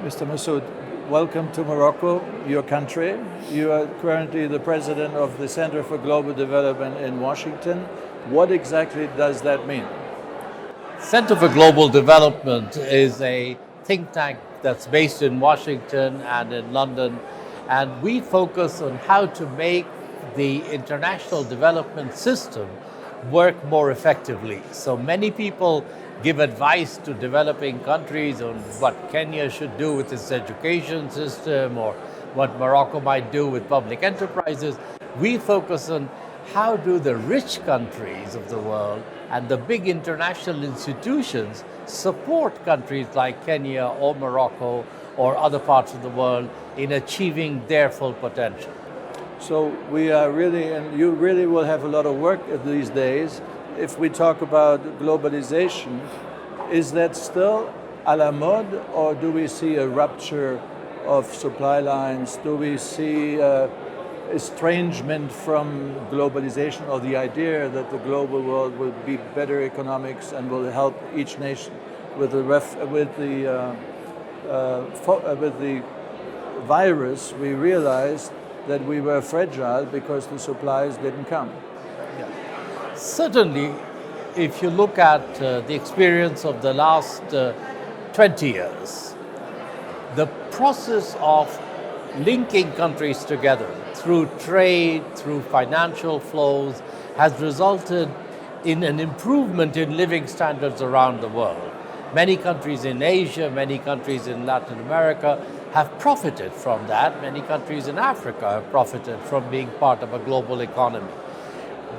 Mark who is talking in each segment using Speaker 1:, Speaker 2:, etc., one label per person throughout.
Speaker 1: Mr. Masood, welcome to Morocco, your country. You are currently the president of the Center for Global Development in Washington. What exactly does that mean?
Speaker 2: Center for Global Development is a think tank that's based in Washington and in London, and we focus on how to make the international development system work more effectively. So many people give advice to developing countries on what Kenya should do with its education system or what Morocco might do with public enterprises. We focus on how do the rich countries of the world and the big international institutions support countries like Kenya or Morocco or other parts of the world in achieving their full potential.
Speaker 1: So we are really, and you really will have a lot of work these days. If we talk about globalization, is that still à la mode, or do we see a rupture of supply lines? Do we see estrangement from globalization, or the idea that the global world will be better economics and will help each nation with the virus? We realized that we were fragile because the supplies didn't come.
Speaker 2: Certainly, if you look at the experience of the last 20 years, the process of linking countries together through trade, through financial flows, has resulted in an improvement in living standards around the world. Many countries in Asia, many countries in Latin America have profited from that. Many countries in Africa have profited from being part of a global economy.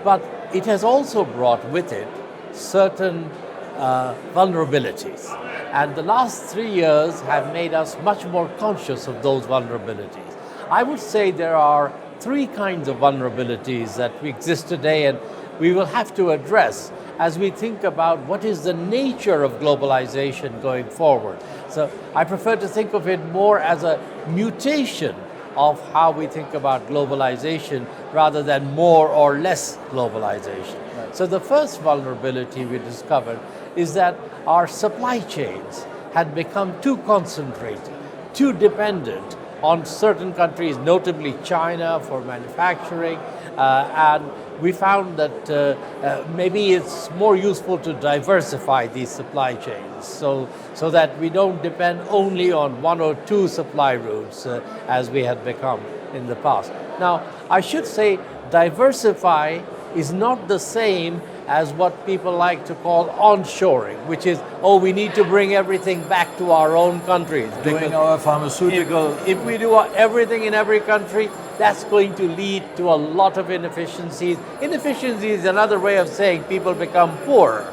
Speaker 2: But it has also brought with it certain vulnerabilities. And the last 3 years have made us much more conscious of those vulnerabilities. I would say there are 3 kinds of vulnerabilities that exist today and we will have to address as we think about what is the nature of globalization going forward. So I prefer to think of it more as a mutation of how we think about globalization rather than more or less globalization. Right. So the first vulnerability we discovered is that our supply chains had become too concentrated, too dependent on certain countries, notably China for manufacturing, and we found that maybe it's more useful to diversify these supply chains so that we don't depend only on 1 or 2 supply routes as we had become in the past. Now, I should say diversify is not the same as what people like to call onshoring, which is, we need to bring everything back to our own countries.
Speaker 1: Doing our pharmaceutical...
Speaker 2: If we do everything in every country, that's going to lead to a lot of inefficiencies. Inefficiency is another way of saying people become poor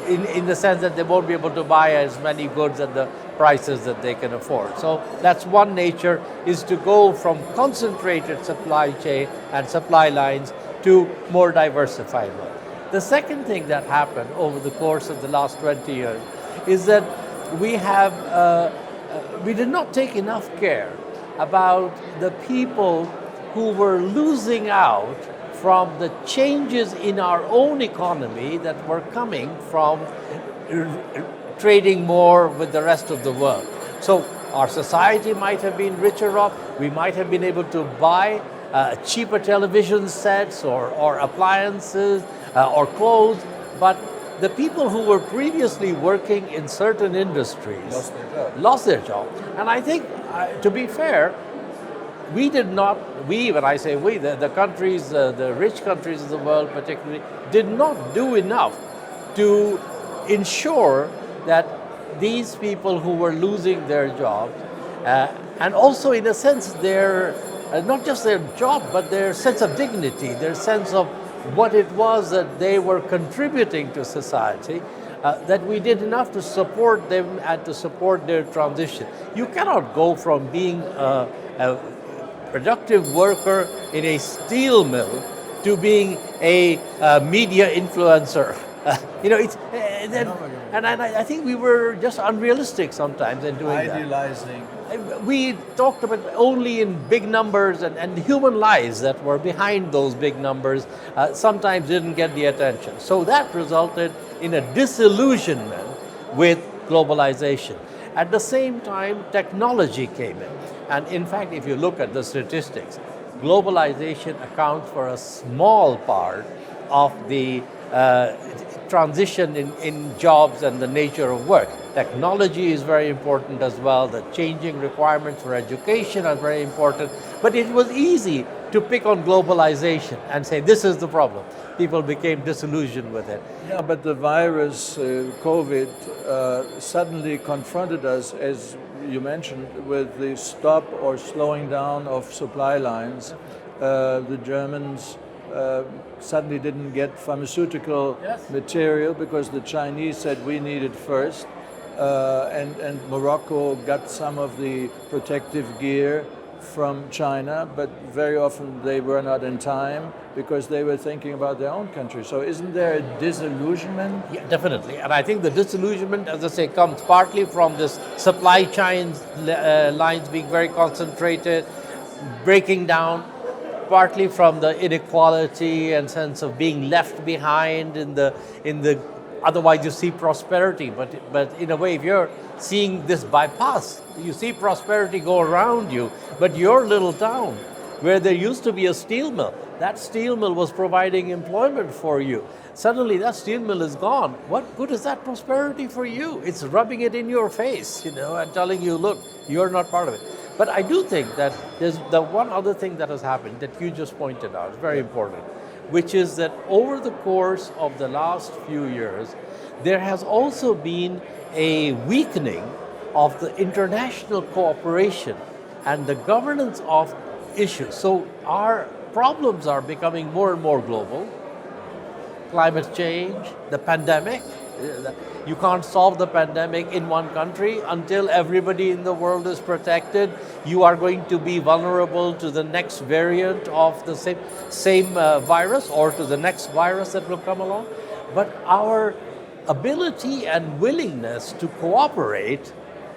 Speaker 2: in the sense that they won't be able to buy as many goods at the prices that they can afford. So that's one nature, is to go from concentrated supply chain and supply lines to more diversified ones. The second thing that happened over the course of the last 20 years is that we did not take enough care about the people who were losing out from the changes in our own economy that were coming from trading more with the rest of the world. So our society might have been richer off, we might have been able to buy cheaper television sets or appliances or clothes, but the people who were previously working in certain industries lost their job. And I think, to be fair, we did not, when I say we, the countries, the rich countries of the world particularly, did not do enough to ensure that these people who were losing their jobs, and also in a sense not just their job, but their sense of dignity, their sense of what it was that they were contributing to society, that we did enough to support them and to support their transition. You cannot go from being a productive worker in a steel mill to being a media influencer. And I think we were just unrealistic sometimes in doing
Speaker 1: Idealizing.
Speaker 2: that. We talked about only in big numbers, and human lives that were behind those big numbers sometimes didn't get the attention. So that resulted in a disillusionment with globalization. At the same time, technology came in. And in fact, if you look at the statistics, globalization accounts for a small part of the transition in jobs and the nature of work. Technology is very important as well. The changing requirements for education are very important. But it was easy to pick on globalization and say, this is the problem. People became disillusioned with it.
Speaker 1: Yeah, but the virus, COVID, suddenly confronted us, as you mentioned, with the stop or slowing down of supply lines. The Germans suddenly didn't get pharmaceutical material because the Chinese said we need it first. And Morocco got some of the protective gear from China, but very often they were not in time because they were thinking about their own country. So isn't there a disillusionment?
Speaker 2: Yeah, definitely. And I think the disillusionment, as I say, comes partly from this supply chains lines being very concentrated, breaking down, partly from the inequality and sense of being left behind in the otherwise you see prosperity, but in a way, if you're seeing this bypass, you see prosperity go around you, but your little town, where there used to be a steel mill, that steel mill was providing employment for you. Suddenly that steel mill is gone. What good is that prosperity for you? It's rubbing it in your face, and telling you, look, you're not part of it. But I do think that there's the one other thing that has happened that you just pointed out, is very important, which is that over the course of the last few years, there has also been a weakening of the international cooperation and the governance of issues. So our problems are becoming more and more global. Climate change, the pandemic. You can't solve the pandemic in one country until everybody in the world is protected. You are going to be vulnerable to the next variant of the same virus or to the next virus that will come along. But our ability and willingness to cooperate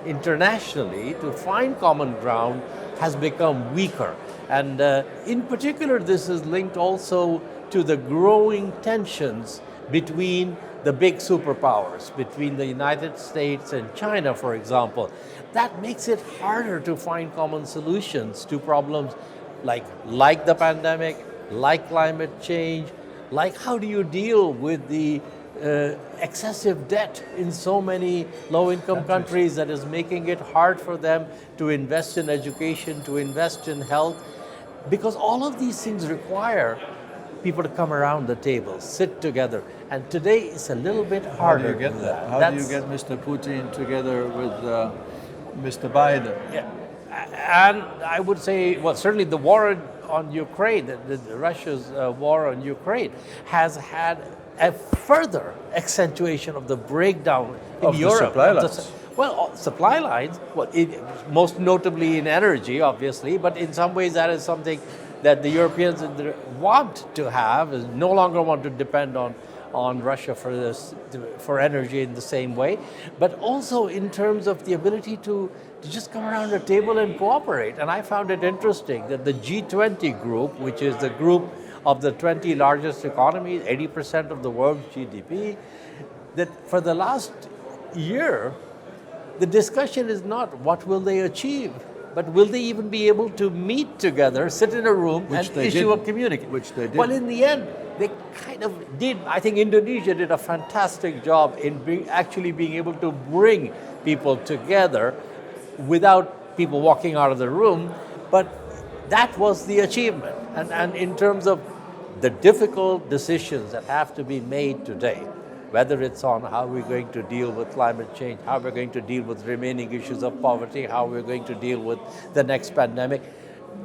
Speaker 2: internationally, to find common ground, has become weaker. And in particular, this is linked also to the growing tensions between the big superpowers, between the United States and China, for example. That makes it harder to find common solutions to problems like the pandemic, like climate change, like how do you deal with the excessive debt in so many low-income countries that is making it hard for them to invest in education, to invest in health, because all of these things require people to come around the table, sit together. And today it's a little bit harder.
Speaker 1: How do you get that? How do you get Mr. Putin together with Mr. Biden?
Speaker 2: Yeah. And I would say, well, certainly the war on Ukraine, Russia's war on Ukraine, has had a further accentuation of the breakdown in Europe.
Speaker 1: The supply lines.
Speaker 2: Well, supply lines, most notably in energy, obviously, but in some ways that is something that the Europeans want to have, is no longer want to depend on Russia for energy in the same way, but also in terms of the ability to just come around a table and cooperate. And I found it interesting that the G20 group, which is the group of the 20 largest economies, 80% of the world's GDP, that for the last year, the discussion is not what will they achieve, but will they even be able to meet together, sit in a room, and issue a communique?
Speaker 1: Which they did.
Speaker 2: Well, in the end, they kind of did. I think Indonesia did a fantastic job in actually being able to bring people together without people walking out of the room, but that was the achievement. And in terms of the difficult decisions that have to be made today, whether it's on how we're going to deal with climate change, how we're going to deal with remaining issues of poverty, how we're going to deal with the next pandemic,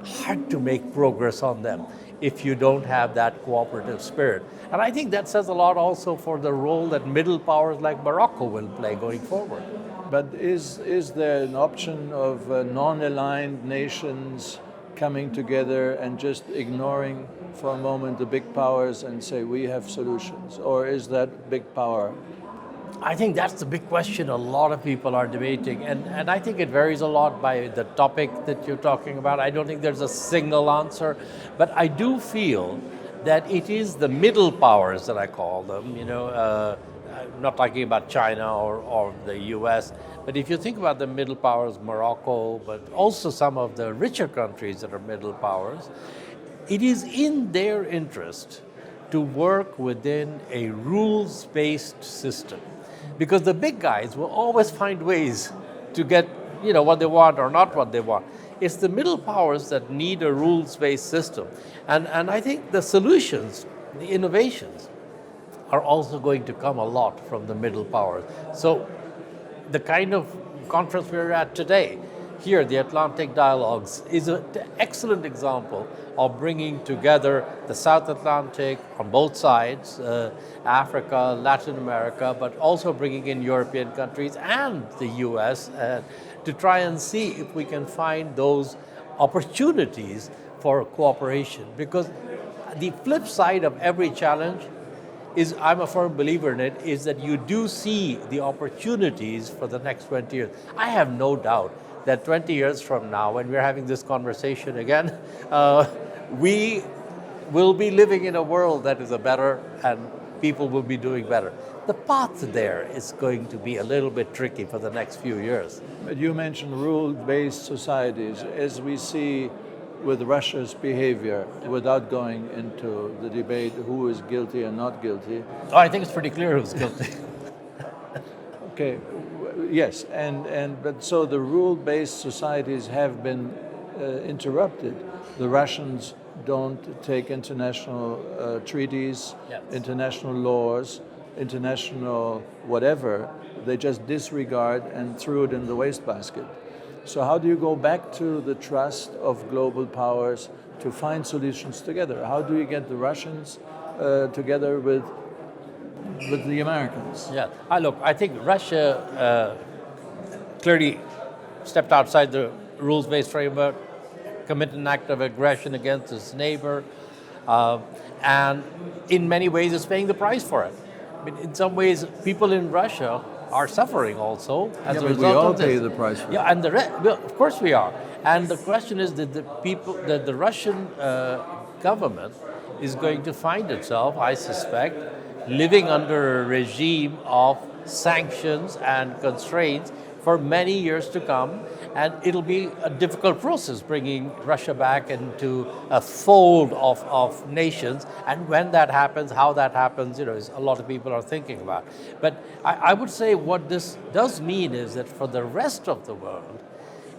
Speaker 2: hard to make progress on them if you don't have that cooperative spirit. And I think that says a lot also for the role that middle powers like Morocco will play going forward.
Speaker 1: But is there an option of non-aligned nations coming together and just ignoring for a moment the big powers and say we have solutions? Or is that big power?
Speaker 2: I think that's the big question a lot of people are debating, and I think it varies a lot by the topic that you're talking about. I don't think there's a single answer, but I do feel that it is the middle powers that I call them, I'm not talking about China or the US, but if you think about the middle powers, Morocco, but also some of the richer countries that are middle powers, it is in their interest to work within a rules-based system, because the big guys will always find ways to get what they want or not what they want. It's the middle powers that need a rules-based system. And I think the solutions, the innovations, are also going to come a lot from the middle powers. So the kind of conference we're at today, here, the Atlantic Dialogues, is an excellent example of bringing together the South Atlantic on both sides, Africa, Latin America, but also bringing in European countries and the US to try and see if we can find those opportunities for cooperation. Because the flip side of every challenge is, I'm a firm believer in it, is that you do see the opportunities for the next 20 years. I have no doubt that 20 years from now, when we're having this conversation again, we will be living in a world that is a better, and people will be doing better. The path there is going to be a little bit tricky for the next few years.
Speaker 1: But you mentioned rule-based societies. As we see with Russia's behavior, without going into the debate who is guilty and not guilty.
Speaker 2: Oh, I think it's pretty clear who's guilty.
Speaker 1: Okay, yes, but so the rule-based societies have been interrupted. The Russians don't take international treaties,
Speaker 2: Yes.
Speaker 1: international laws, international whatever. They just disregard and threw it in the wastebasket. So how do you go back to the trust of global powers to find solutions together? How do you get the Russians together with the Americans?
Speaker 2: Yeah, look, I think Russia clearly stepped outside the rules-based framework, committed an act of aggression against its neighbor, and in many ways is paying the price for it. I mean, in some ways, people in Russia are suffering also as a result
Speaker 1: we all
Speaker 2: of this.
Speaker 1: pay the price for it.
Speaker 2: Yeah, and well, of course we are. And the question is that the Russian government is going to find itself, I suspect, living under a regime of sanctions and constraints for many years to come, and it'll be a difficult process bringing Russia back into a fold of nations, and when that happens, how that happens, is a lot of people are thinking about. But I would say what this does mean is that for the rest of the world,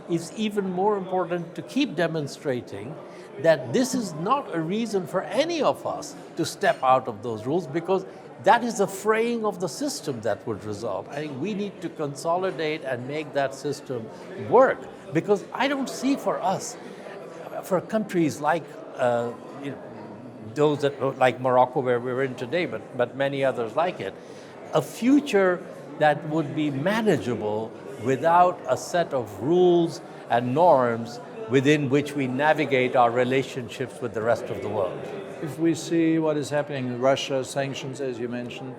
Speaker 2: it's even more important to keep demonstrating that this is not a reason for any of us to step out of those rules, because that is the fraying of the system that would result. I think we need to consolidate and make that system work, because I don't see for us, for countries like those that like Morocco, where we're in today, but many others like it, a future that would be manageable without a set of rules and norms within which we navigate our relationships with the rest of the world.
Speaker 1: If we see what is happening in Russia, sanctions, as you mentioned,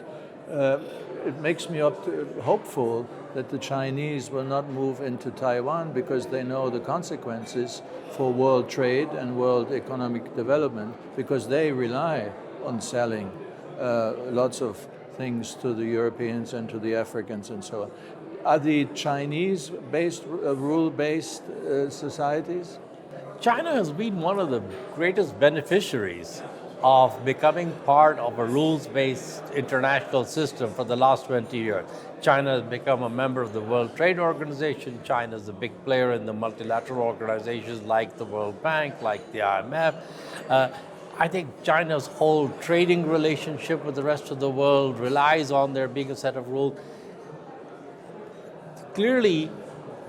Speaker 1: it makes me hopeful that the Chinese will not move into Taiwan, because they know the consequences for world trade and world economic development, because they rely on selling lots of things to the Europeans and to the Africans and so on. Are the Chinese-based, rule-based societies?
Speaker 2: China has been one of the greatest beneficiaries of becoming part of a rules-based international system for the last 20 years. China has become a member of the World Trade Organization. China is a big player in the multilateral organizations like the World Bank, like the IMF. I think China's whole trading relationship with the rest of the world relies on there being a set of rules. Clearly,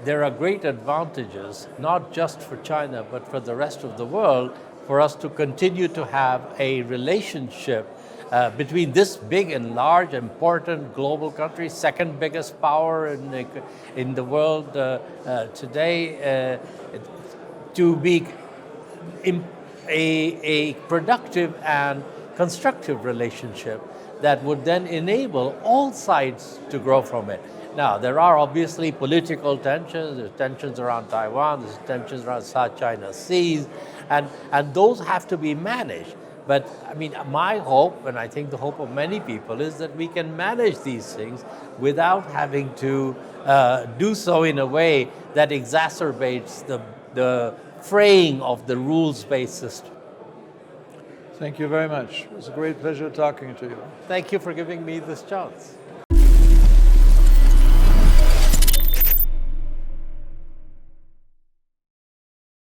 Speaker 2: there are great advantages, not just for China, but for the rest of the world, for us to continue to have a relationship between this big and large, important global country, second biggest power in the world today, to be a productive and constructive relationship that would then enable all sides to grow from it. Now, there are obviously political tensions. There's tensions around Taiwan, there's tensions around South China Seas, and those have to be managed. But I mean, my hope, and I think the hope of many people, is that we can manage these things without having to do so in a way that exacerbates the fraying of the rules-based system.
Speaker 1: Thank you very much. It was a great pleasure talking to you.
Speaker 2: Thank you for giving me this chance.